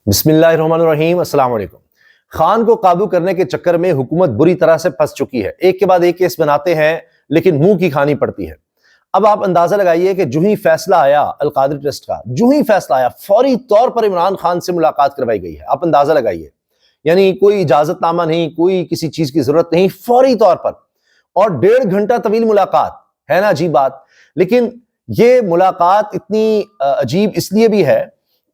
بسم اللہ الرحمن الرحیم۔ السلام علیکم۔ خان کو قابو کرنے کے چکر میں حکومت بری طرح سے پھنس چکی ہے، ایک کے بعد ایک کیس بناتے ہیں لیکن منہ کی کھانی پڑتی ہے۔ اب آپ اندازہ لگائیے کہ جو ہی فیصلہ آیا القادری ٹرسٹ کا، جو ہی فیصلہ آیا فوری طور پر عمران خان سے ملاقات کروائی گئی ہے۔ آپ اندازہ لگائیے، یعنی کوئی اجازت نامہ نہیں، کوئی کسی چیز کی ضرورت نہیں، فوری طور پر، اور 1.5 گھنٹہ طویل ملاقات ہے نا، عجیب بات۔ لیکن یہ ملاقات اتنی عجیب اس لیے بھی ہے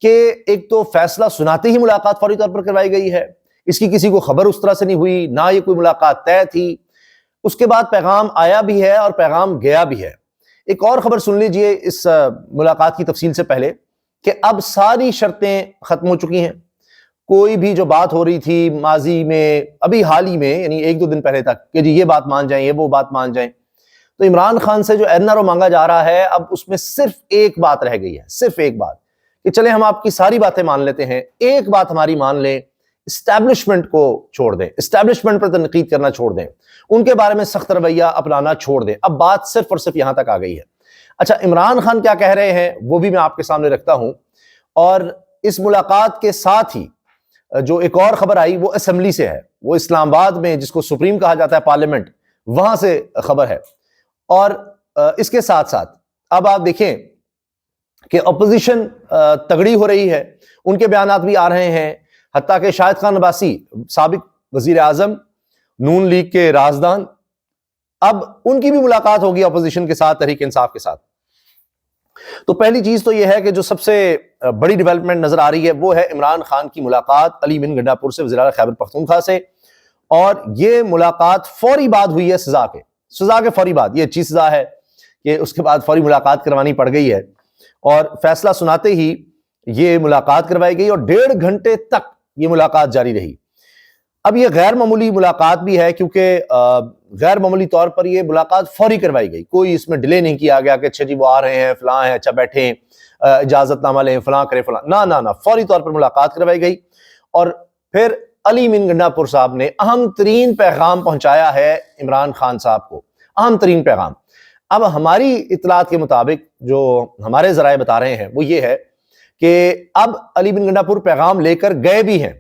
کہ ایک تو فیصلہ سناتے ہی ملاقات فوری طور پر کروائی گئی ہے، اس کی کسی کو خبر اس طرح سے نہیں ہوئی، نہ یہ کوئی ملاقات طے تھی۔ اس کے بعد پیغام آیا بھی ہے اور پیغام گیا بھی ہے۔ ایک اور خبر سن لیجئے اس ملاقات کی تفصیل سے پہلے کہ اب ساری شرطیں ختم ہو چکی ہیں۔ کوئی بھی جو بات ہو رہی تھی ماضی میں، ابھی حال ہی میں، یعنی 1-2 دن پہلے تک کہ جی یہ بات مان جائیں، یہ وہ بات مان جائیں، تو عمران خان سے جو NRO مانگا جا رہا ہے، اب اس میں صرف ایک بات رہ گئی ہے، صرف ایک بات کہ چلیں ہم آپ کی ساری باتیں مان لیتے ہیں، ایک بات ہماری مان لیں، اسٹیبلشمنٹ کو چھوڑ دیں، اسٹیبلشمنٹ پر تنقید کرنا چھوڑ دیں، ان کے بارے میں سخت رویہ اپنانا چھوڑ دیں۔ اب بات صرف اور صرف یہاں تک آ گئی ہے۔ اچھا، عمران خان کیا کہہ رہے ہیں وہ بھی میں آپ کے سامنے رکھتا ہوں، اور اس ملاقات کے ساتھ ہی جو ایک اور خبر آئی وہ اسمبلی سے ہے، وہ اسلام آباد میں جس کو سپریم کہا جاتا ہے، پارلیمنٹ، وہاں سے خبر ہے۔ اور اس کے ساتھ ساتھ اب آپ دیکھیں کہ اپوزیشن تگڑی ہو رہی ہے، ان کے بیانات بھی آ رہے ہیں، حتیٰ کہ شاہد خان عباسی سابق وزیر اعظم، نون لیگ کے رازدان، اب ان کی بھی ملاقات ہوگی اپوزیشن کے ساتھ، تحریک انصاف کے ساتھ۔ تو پہلی چیز تو یہ ہے کہ جو سب سے بڑی ڈیولپمنٹ نظر آ رہی ہے وہ ہے عمران خان کی ملاقات علی مین گنڈا پور سے، وزیر اعلیٰ خیبر پختونخوا سے، اور یہ ملاقات فوری بعد ہوئی ہے سزا کے فوری بعد۔ یہ اچھی سزا ہے کہ اس کے بعد فوری ملاقات کروانی پڑ گئی ہے، اور فیصلہ سناتے ہی یہ ملاقات کروائی گئی، اور 1.5 گھنٹے تک یہ ملاقات جاری رہی۔ اب یہ غیر معمولی ملاقات بھی ہے کیونکہ غیر معمولی طور پر یہ ملاقات فوری کروائی گئی، کوئی اس میں ڈیلے نہیں کیا گیا کہ اچھا جی وہ آ رہے ہیں، فلاں ہیں، اچھا بیٹھیں، اجازت نامہ لیں، فلاں کریں، فلاں، نہ، فوری طور پر ملاقات کروائی گئی۔ اور پھر علی مین گنڈا پور صاحب نے اہم ترین پیغام پہنچایا ہے عمران خان صاحب کو، اہم ترین پیغام۔ اب ہماری اطلاعات کے مطابق جو ہمارے ذرائع بتا رہے ہیں وہ یہ ہے کہ اب علی مین گنڈا پور پیغام لے کر گئے بھی ہیں،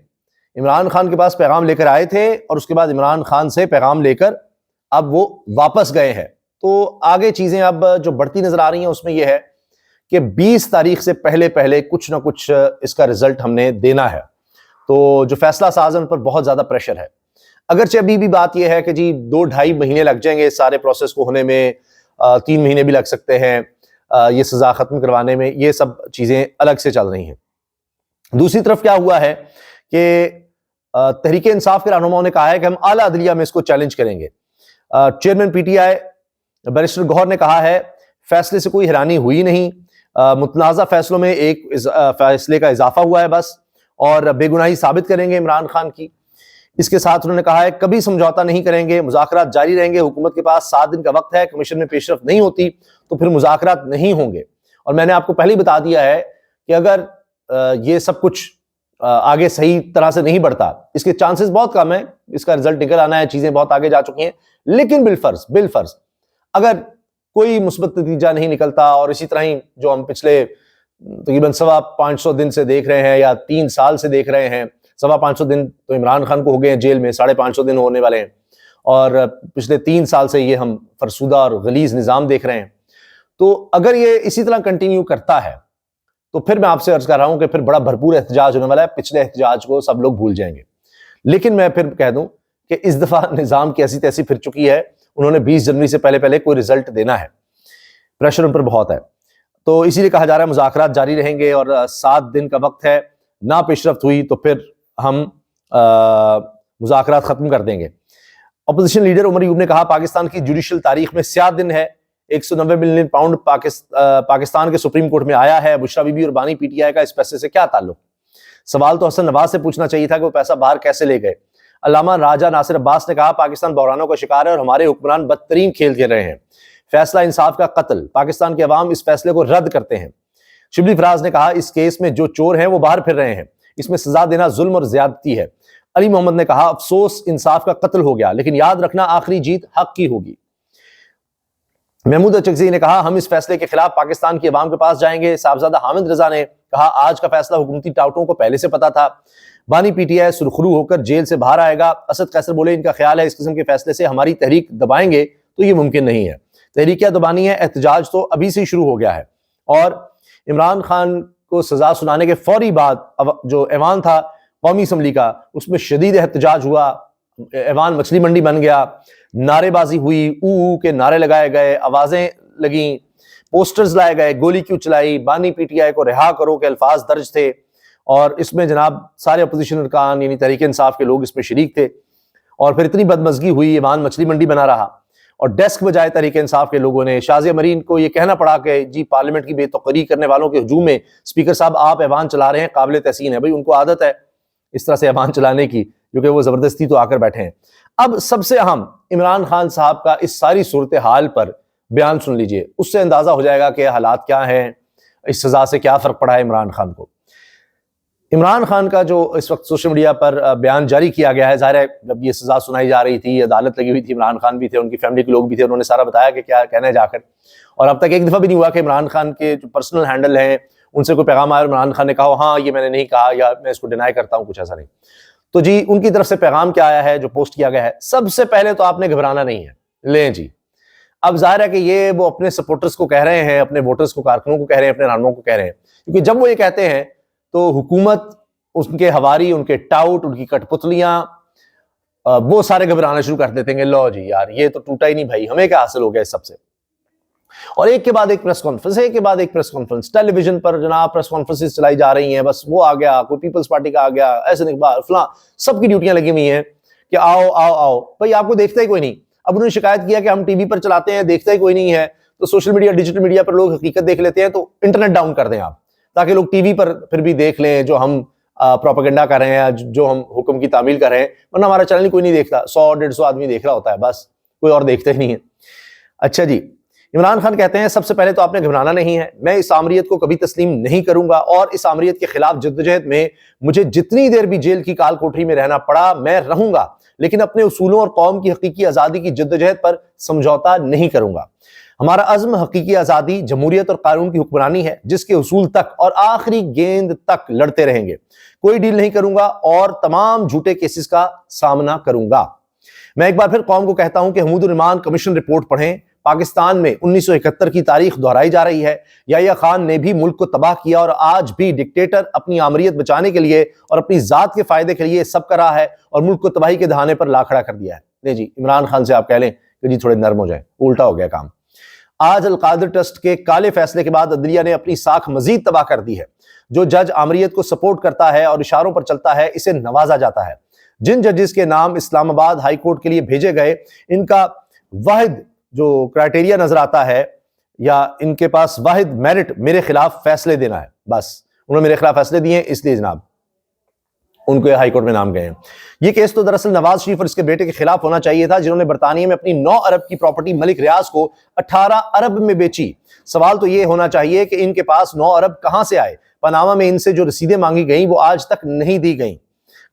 عمران خان کے پاس پیغام لے کر آئے تھے، اور اس کے بعد عمران خان سے پیغام لے کر اب وہ واپس گئے ہیں۔ تو آگے چیزیں اب جو بڑھتی نظر آ رہی ہیں اس میں یہ ہے کہ 20 تاریخ سے پہلے کچھ نہ کچھ اس کا رزلٹ ہم نے دینا ہے۔ تو جو فیصلہ ساز ہیں ان پر بہت زیادہ پریشر ہے، اگرچہ ابھی بھی بات یہ ہے کہ جی 2-2.5 مہینے لگ جائیں گے اس سارے پروسیس کو ہونے میں، 3 مہینے بھی لگ سکتے ہیں یہ سزا ختم کروانے میں، یہ سب چیزیں الگ سے چل رہی ہیں۔ دوسری طرف کیا ہوا ہے کہ تحریک انصاف کے رہنماؤں نے کہا ہے کہ ہم اعلیٰ عدلیہ میں اس کو چیلنج کریں گے۔ چیئرمین PTI بیرسٹر گوہر نے کہا ہے فیصلے سے کوئی حیرانی ہوئی نہیں، متنازع فیصلوں میں ایک فیصلے کا اضافہ ہوا ہے بس، اور بے گناہی ثابت کریں گے عمران خان کی۔ اس کے ساتھ انہوں نے کہا ہے کبھی سمجھوتا نہیں کریں گے، مذاکرات جاری رہیں گے، حکومت کے پاس 7 دن کا وقت ہے، کمیشن میں پیش رفت نہیں ہوتی تو پھر مذاکرات نہیں ہوں گے۔ اور میں نے آپ کو پہلے ہی بتا دیا ہے کہ اگر یہ سب کچھ آگے صحیح طرح سے نہیں بڑھتا، اس کے چانسز بہت کم ہیں، اس کا رزلٹ نکل آنا ہے، چیزیں بہت آگے جا چکی ہیں، لیکن بالفرض اگر کوئی مثبت نتیجہ نہیں نکلتا، اور اسی طرح ہی جو ہم پچھلے تقریباً 550 دن سے دیکھ رہے ہیں یا 3 سال سے دیکھ رہے ہیں، 550 دن تو عمران خان کو ہو گئے ہیں جیل میں، 550 دن ہونے والے ہیں، اور پچھلے 3 سال سے یہ ہم فرسودہ اور غلیظ نظام دیکھ رہے ہیں۔ تو اگر یہ اسی طرح کنٹینیو کرتا ہے تو پھر میں آپ سے عرض کر رہا ہوں کہ پھر بڑا بھرپور احتجاج ہونے والا ہے، پچھلے احتجاج کو سب لوگ بھول جائیں گے۔ لیکن میں پھر کہہ دوں کہ اس دفعہ نظام کی ایسی تیسی پھر چکی ہے، انہوں نے 20 جنوری سے پہلے کوئی رزلٹ دینا ہے، پریشر ان پر بہت ہے۔ تو اسی لیے کہا جا رہا ہے مذاکرات جاری رہیں گے، اور 7 دن کا وقت ہے، نہ پیش رفت ہوئی تو پھر ہم مذاکرات ختم کر دیں گے۔ اپوزیشن لیڈر عمر ایوب نے کہا پاکستان کی جوڈیشل تاریخ میں سیاہ دن ہے، 190 ملین پاؤنڈ پاکستان کے سپریم کورٹ میں آیا ہے، بشرا بی بی اور بانی PTI کا اس پیسے سے کیا تعلق؟ سوال تو حسن نواز سے پوچھنا چاہیے تھا کہ وہ پیسہ باہر کیسے لے گئے۔ علامہ راجہ ناصر عباس نے کہا پاکستان بحرانوں کا شکار ہے اور ہمارے حکمران بدترین کھیل کھیل رہے ہیں، فیصلہ انصاف کا قتل، پاکستان کے عوام اس فیصلے کو رد کرتے ہیں۔ شبلی فراز نے کہا اس کیس میں جو چور ہیں وہ باہر پھر رہے ہیں، اس میں سزا دینا ظلم اور زیادتی ہے۔ علی محمد نے کہا افسوس انصاف کا قتل ہو گیا، لیکن یاد رکھنا آخری جیت حق کی ہوگی۔ محمود اچکزئی نے کہا ہم اس فیصلے کے خلاف پاکستان کی عوام کے پاس جائیں گے۔ صاحبزادہ حامد رضا نے کہا آج کا فیصلہ حکومتی ٹاؤٹوں کو پہلے سے پتا تھا، بانی پی ٹی آئی سرخرو ہو کر جیل سے باہر آئے گا۔ اسد قیصر بولے ان کا خیال ہے اس قسم کے فیصلے سے ہماری تحریک دبائیں گے تو یہ ممکن نہیں ہے، تحریک کیا دبانی ہے، احتجاج تو ابھی سے شروع ہو گیا ہے۔ اور عمران خان کو سزا سنانے کے فوری بعد جو ایوان تھا قومی اسمبلی کا، اس میں شدید احتجاج ہوا، ایوان مچھلی منڈی بن گیا، نعرے بازی ہوئی، او کے نعرے لگائے گئے، آوازیں لگیں، پوسٹرز لائے گئے، گولی کیوں چلائی، بانی پی ٹی آئی کو رہا کرو کے الفاظ درج تھے، اور اس میں جناب سارے اپوزیشن ارکان یعنی تحریک انصاف کے لوگ اس میں شریک تھے، اور پھر اتنی بدمزگی ہوئی ایوان مچھلی منڈی بنا رہا، اور ڈیسک بجائے تحریک انصاف کے لوگوں نے شازیہ مرین کو یہ کہنا پڑا کہ جی پارلیمنٹ کی بے توقری کرنے والوں کے ہجوم میں اسپیکر صاحب آپ ایوان چلا رہے ہیں، قابل تحسین ہے، بھائی ان کو عادت ہے اس طرح سے ایوان چلانے کی، کیونکہ وہ زبردستی تو آ کر بیٹھے ہیں۔ اب سب سے اہم عمران خان صاحب کا اس ساری صورتحال پر بیان سن لیجئے، اس سے اندازہ ہو جائے گا کہ حالات کیا ہیں، اس سزا سے کیا فرق پڑا ہے عمران خان کو۔ عمران خان کا جو اس وقت سوشل میڈیا پر بیان جاری کیا گیا ہے، ظاہر ہے جب یہ سزا سنائی جا رہی تھی، عدالت لگی ہوئی تھی، عمران خان بھی تھے، ان کی فیملی کے لوگ بھی تھے، انہوں نے سارا بتایا کہ کیا کہنا ہے جا کر، اور اب تک ایک دفعہ بھی نہیں ہوا کہ عمران خان کے جو پرسنل ہینڈل ہیں ان سے کوئی پیغام آیا اور عمران خان نے کہا ہاں یہ میں نے نہیں کہا یا میں اس کو ڈینائی کرتا ہوں، کچھ ایسا نہیں۔ تو جی ان کی طرف سے پیغام کیا آیا ہے جو پوسٹ کیا گیا ہے؟ سب سے پہلے تو آپ نے گھبرانا نہیں ہے، لیں جی۔ اب ظاہر ہے کہ یہ وہ اپنے سپورٹرز کو کہہ رہے ہیں، اپنے ووٹرز کو، کارکنوں کو کہہ رہے ہیں، اپنے رہنماؤں کو کہہ رہے ہیں، کیونکہ جب وہ یہ کہتے ہیں تو حکومت، ان کے ہواری، ان کے ٹاؤٹ، ان کی کٹ پتلیاں، وہ سارے گھبرانا شروع کر دیتے ہیں کہ لو جی یار یہ تو ٹوٹا ہی نہیں بھائی، ہمیں کیا حاصل ہو گیا اس سب سے۔ اور ایک کے بعد ایک پریس کانفرنس، ایک کے بعد ایک پریس کانفرنس، ٹیلی ویژن پر جناب پریس کانفرنسز چلائی جا رہی ہیں، بس وہ آ گیا، کوئی پیپلز پارٹی کا آ گیا، احسن اقبال فلاں، سب کی ڈیوٹیاں لگی ہوئی ہیں کہ آؤ آؤ آؤ، بھائی آپ کو دیکھتا ہی کوئی نہیں۔ اب انہوں نے شکایت کیا کہ ہم ٹی وی پر چلاتے ہیں، دیکھتا ہی کوئی نہیں ہے، تو سوشل میڈیا، ڈیجیٹل میڈیا پر لوگ حقیقت دیکھ لیتے ہیں، تو انٹرنیٹ ڈاؤن کر دیں آپ، تاکہ لوگ ٹی وی پر پھر بھی دیکھ لیں جو ہم پروپیگنڈا کر رہے ہیں، جو ہم حکم کی تعمیل کر رہے ہیں، ورنہ ہمارا چینل کوئی نہیں دیکھتا، 100-150 آدمی دیکھ رہا ہوتا ہے، بس کوئی اور دیکھتے ہی نہیں ہے۔ اچھا جی، عمران خان کہتے ہیں سب سے پہلے تو آپ نے گھبرانا نہیں ہے، میں اس آمریت کو کبھی تسلیم نہیں کروں گا، اور اس آمریت کے خلاف جدوجہد میں مجھے جتنی دیر بھی جیل کی کال کوٹری میں رہنا پڑا میں رہوں گا، لیکن اپنے اصولوں اور قوم کی حقیقی آزادی کی جدوجہد پر سمجھوتا نہیں کروں گا۔ ہمارا عزم حقیقی آزادی، جمہوریت اور قانون کی حکمرانی ہے، جس کے اصول تک اور آخری گیند تک لڑتے رہیں گے، کوئی ڈیل نہیں کروں گا اور تمام جھوٹے کیسز کا سامنا کروں گا۔ میں ایک بار پھر قوم کو کہتا ہوں کہ حمود الرحمان کمیشن رپورٹ پڑھیں، پاکستان میں 1971 کی تاریخ دہرائی جا رہی ہے، یحییٰ خان نے بھی ملک کو تباہ کیا، اور آج بھی ڈکٹیٹر اپنی آمریت بچانے کے لیے اور اپنی ذات کے فائدے کے لیے سب کر رہا ہے، اور ملک کو تباہی کے دہانے پر لا کھڑا کر دیا ہے۔ نہیں جی، عمران خان سے آپ کہہ لیں کہ جی تھوڑے نرم ہو جائیں، الٹا ہو گیا کام۔ آج القادر ٹرسٹ کے کالے فیصلے کے بعد عدلیہ نے اپنی ساکھ مزید تباہ کر دی ہے۔ جو جج آمریت کو سپورٹ کرتا ہے اور اشاروں پر چلتا ہے، اسے نوازا جاتا ہے۔ جن ججز کے نام اسلام آباد ہائی کورٹ کے لیے بھیجے گئے، ان کا واحد جو کرائٹیریا نظر آتا ہے یا ان کے پاس واحد میرٹ میرے خلاف فیصلے دینا ہے، بس انہوں نے میرے خلاف فیصلے دیے ہیں، اس لیے جناب ان کو ہائی کورٹ میں نام گئے ہیں۔ یہ کیس تو دراصل نواز شریف اور اس کے بیٹے کے خلاف ہونا چاہیے تھا، جنہوں نے برطانیہ میں اپنی 9 ارب کی پراپرٹی ملک ریاض کو 18 ارب میں بیچی۔ سوال تو یہ ہونا چاہیے کہ ان کے پاس 9 ارب کہاں سے آئے؟ پاناما میں ان سے جو رسیدیں مانگی گئیں وہ آج تک نہیں دی گئیں۔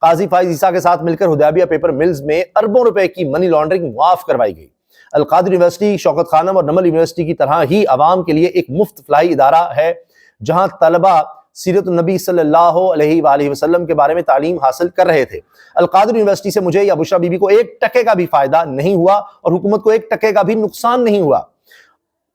قاضی فائز عیسیٰ کے ساتھ مل کر حدیبیہ پیپر ملز میں اربوں روپے کی منی لانڈرنگ معاف کروائی گئی۔ القادر یونیورسٹی شوکت خانم اور نمل یونیورسٹی کی طرح ہی عوام کے لیے ایک مفت فلاحی ادارہ ہے، جہاں طلبہ سیرت النبی صلی اللہ علیہ وآلہ وسلم کے بارے میں تعلیم حاصل کر رہے تھے۔ القادر یونیورسٹی سے مجھے یا بشرا بی بی کو 1 ٹکے کا بھی فائدہ نہیں ہوا، اور حکومت کو 1 ٹکے کا بھی نقصان نہیں ہوا۔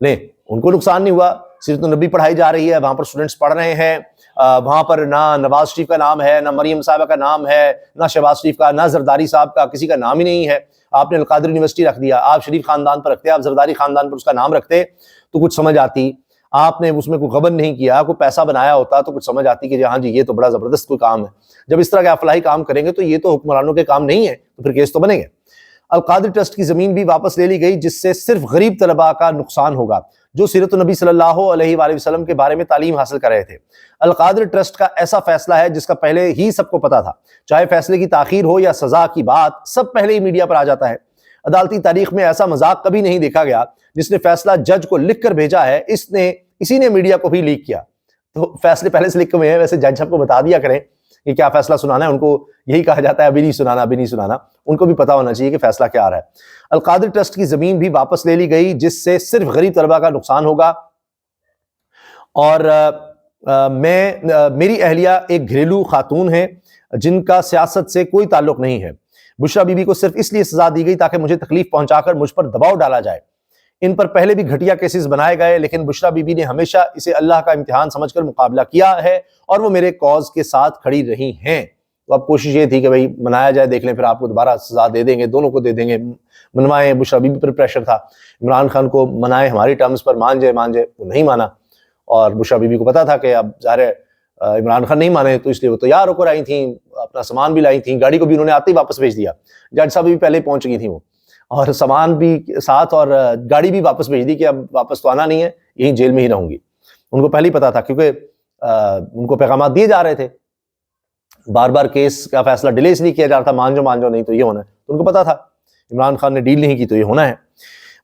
لیں، ان کو نقصان نہیں ہوا، سیرت النبی پڑھائی جا رہی ہے، وہاں پر اسٹوڈنٹس پڑھ رہے ہیں، وہاں پر نہ نواز شریف کا نام ہے، نہ مریم صاحبہ کا نام ہے، نہ شہباز شریف کا، نہ زرداری صاحب کا، کسی کا نام ہی نہیں ہے۔ آپ نے القادر یونیورسٹی رکھ دیا، آپ شریف خاندان پر رکھتے، آپ زرداری خاندان پر اس کا نام رکھتے تو کچھ سمجھ آتی، آپ نے اس میں کوئی غبن نہیں کیا، کوئی پیسہ بنایا ہوتا تو کچھ سمجھ آتی کہ ہاں جی یہ تو بڑا زبردست کوئی کام ہے۔ جب اس طرح کے فلاحی کام کریں گے تو یہ تو حکمرانوں کے کام نہیں ہے، تو پھر کیس تو بنے گے۔ القادر ٹرسٹ کی زمین بھی واپس لے لی گئی، جس سے صرف غریب طلباء کا نقصان ہوگا جو سیرت النبی صلی اللہ علیہ وآلہ وسلم کے بارے میں تعلیم حاصل کر رہے تھے۔ القادر ٹرسٹ کا ایسا فیصلہ ہے جس کا پہلے ہی سب کو پتا تھا، چاہے فیصلے کی تاخیر ہو یا سزا کی بات، سب پہلے ہی میڈیا پر آ جاتا ہے۔ عدالتی تاریخ میں ایسا مذاق کبھی نہیں دیکھا گیا، جس نے فیصلہ جج کو لکھ کر بھیجا ہے اسی نے میڈیا کو بھی لیک کیا۔ تو فیصلے پہلے سے لکھے ہوئے ہیں، ویسے جج سب کو بتا دیا کریں کہ کیا فیصلہ سنانا ہے، ان کو یہی کہا جاتا ہے ابھی نہیں سنانا، ابھی نہیں سنانا. ان کو بھی پتا ہونا چاہیے کہ فیصلہ کیا آ رہا ہے. القادری ٹرسٹ کی زمین بھی واپس لے لی گئی، جس سے صرف غریب طلبہ کا نقصان ہوگا. اور میری اہلیہ ایک گھریلو خاتون ہے جن کا سیاست سے کوئی تعلق نہیں ہے. بشرا بی بی کو صرف اس لیے سزا دی گئی تاکہ مجھے تکلیف پہنچا کر مجھ پر دباؤ ڈالا جائے. ان پر پہلے بھی گھٹیا کیسز بنائے گئے، لیکن بشرا بی بی نے ہمیشہ اسے اللہ کا امتحان سمجھ کر مقابلہ کیا ہے اور وہ میرے کاز کے ساتھ کھڑی رہی ہیں. تو اب کوشش یہ تھی کہ بھائی منایا جائے، دیکھ لیں پھر آپ کو دوبارہ سزا دے دیں گے، دونوں کو دے دیں گے، منوائیں. بشرا بی بی پر پریشر تھا، عمران خان کو منائیں ہماری ٹرمز پر، مان جائے، وہ نہیں مانا. اور بشرا بی بی کو پتا تھا کہ اب ظاہر عمران خان نہیں مانے، تو اس لیے وہ تیار ہو کر آئی تھیں، اپنا سامان بھی لائی تھیں، گاڑی کو بھی انہوں نے آتے ہی واپس بھیج دیا. جج صاحب بھی پہلے ہی پہنچ گئی تھیں وہ، اور سامان بھی ساتھ اور گاڑی بھی واپس بھیج دی کہ اب واپس تو آنا نہیں ہے، یہیں جیل میں ہی رہوں گی. ان کو پہلے ہی پتا تھا، کیونکہ ان کو پیغامات دیے جا رہے تھے، بار بار کیس کا فیصلہ ڈیلے اس لیے کیا جا رہا تھا، مان جاؤ نہیں تو یہ ہونا ہے. تو ان کو پتا تھا عمران خان نے ڈیل نہیں کی تو یہ ہونا ہے.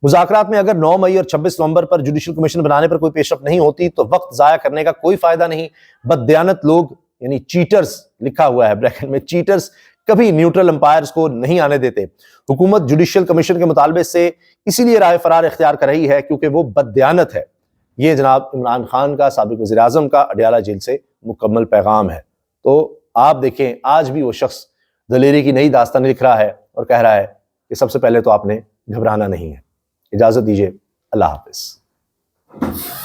مذاکرات میں اگر 9 مئی اور 26 نومبر پر جوڈیشل کمیشن بنانے پر کوئی پیش رفت نہیں ہوتی تو وقت ضائع کرنے کا کوئی فائدہ نہیں. بددیانت لوگ یعنی چیٹرز لکھا ہوا ہے بریکٹ میں، چیٹرز کبھی نیوٹرل امپائرز کو نہیں آنے دیتے. حکومت جوڈیشل کمیشن کے مطالبے سے اسی لیے رائے فرار اختیار کر رہی ہے کیونکہ وہ بددیانت ہے. یہ جناب عمران خان کا، سابق وزیر اعظم کا اڈیالہ جیل سے مکمل پیغام ہے. تو آپ دیکھیں آج بھی وہ شخص دلیری کی نئی داستان لکھ رہا ہے اور کہہ رہا ہے کہ سب سے پہلے تو آپ نے گھبرانا نہیں ہے. اجازت دیجیے، اللہ حافظ.